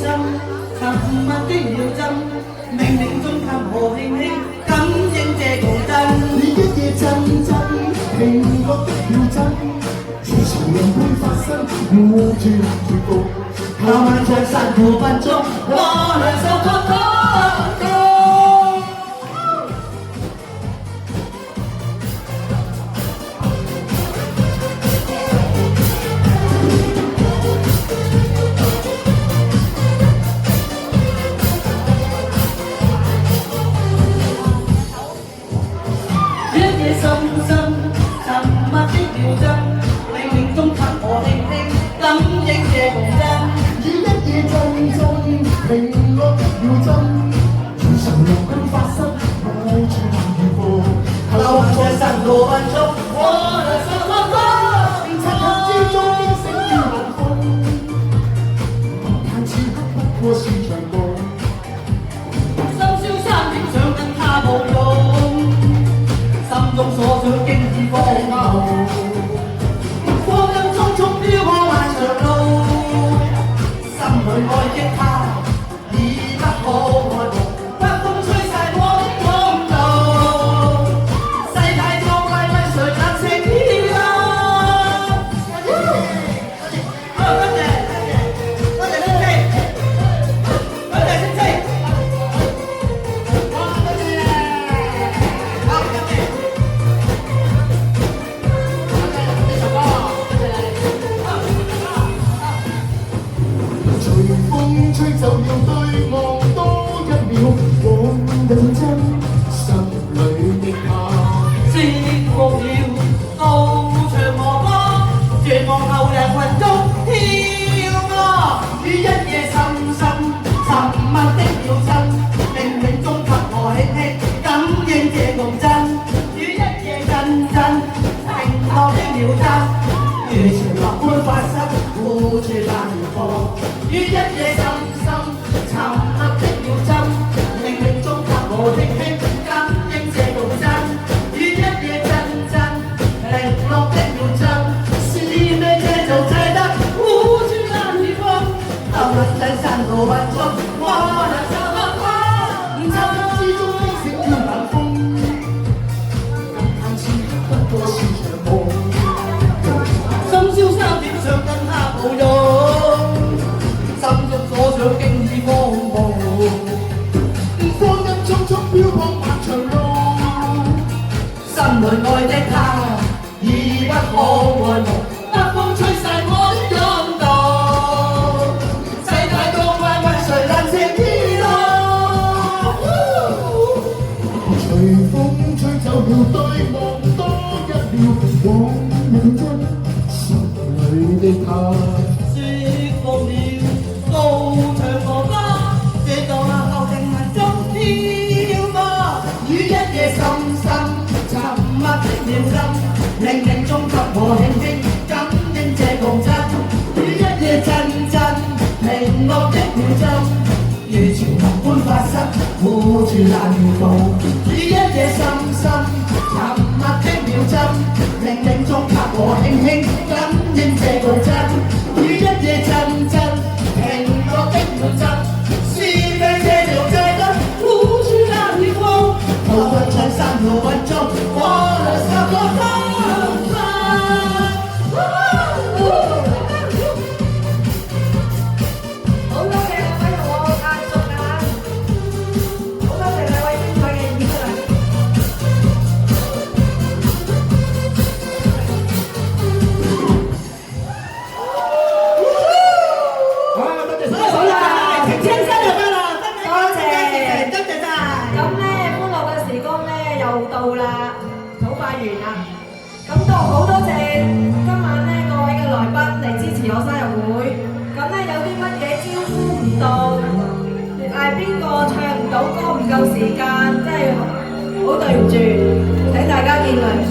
深，沉默的秒針，冥冥中給我輕輕感應這共振。你一夜陣陣平落的秒針，似潮浪般發生，護住絕局。靠晚在散步分鐘，我兩手托托。深深沉默的秒針，冥冥中給我輕輕感應這共振。與一夜陣陣平落的秒針，似潮浪般發生，愛住如風。流雲在散步分鐘，我兩手托托。漆黑之中驚醒於冷風，但此刻不過是場夢。深宵3點想跟他抱擁。心中所想經已荒謬，光陰匆匆飄過漫長路，心裏愛的他已不可愛慕，北風吹散我的講道，世界多怪為誰難成天啊！多謝，多謝星星，多謝星星。吹就要對望多一秒，往認真心裏的他，釋放了高唱我歌，絕望後人群中跳歌，於一夜深深沉默的秒針，冥冥中給我輕輕感應這共振，於一夜陣陣停落的秒針，如潮浪般發生，護住那條風，於一夜深深沉默的秒針，冥冥中給我輕輕感應這共振，於一夜陣陣零落的秒針，是咩這就值得護住那條風，流雲在散步分鐘，我兩手托托。漆黑之中驚醒於冷風，但此刻不過是場夢。深宵3點想跟他抱擁，心中所想經已荒謬，光陰匆匆飄過漫長路，心裏愛的他已不可愛慕，北風吹散我的講道，世界多怪為誰難成天啊！隨風吹走了對望多一秒，往認真心裏的他。釋放了高唱我歌，這個後定雲中飄歌，於一夜深深沉默的秒針，冥冥中給我輕輕感應這共振，於一夜陣陣停落的秒針，如潮浪般發生，護住那條路，於一夜深深沉默的秒針，冥冥中給我輕輕感應這共振，於一夜陣陣停落的秒針，是非這條制得護住那條風，逃不出3秒分鐘，我兩手托托。好多謝兩位同我壓軸啊！好多謝兩位精彩嘅演出啊！好啦，青生日快樂！多謝多謝晒。咁咧，歡樂嘅時光咧又到啦，好快完啦。咁都好多謝今晚咧各位嘅來賓嚟支持我生日會。咁咧有啲乜嘢招呼唔到，嗌邊個唱唔到歌唔夠時間，真係好對唔住，請大家見諒。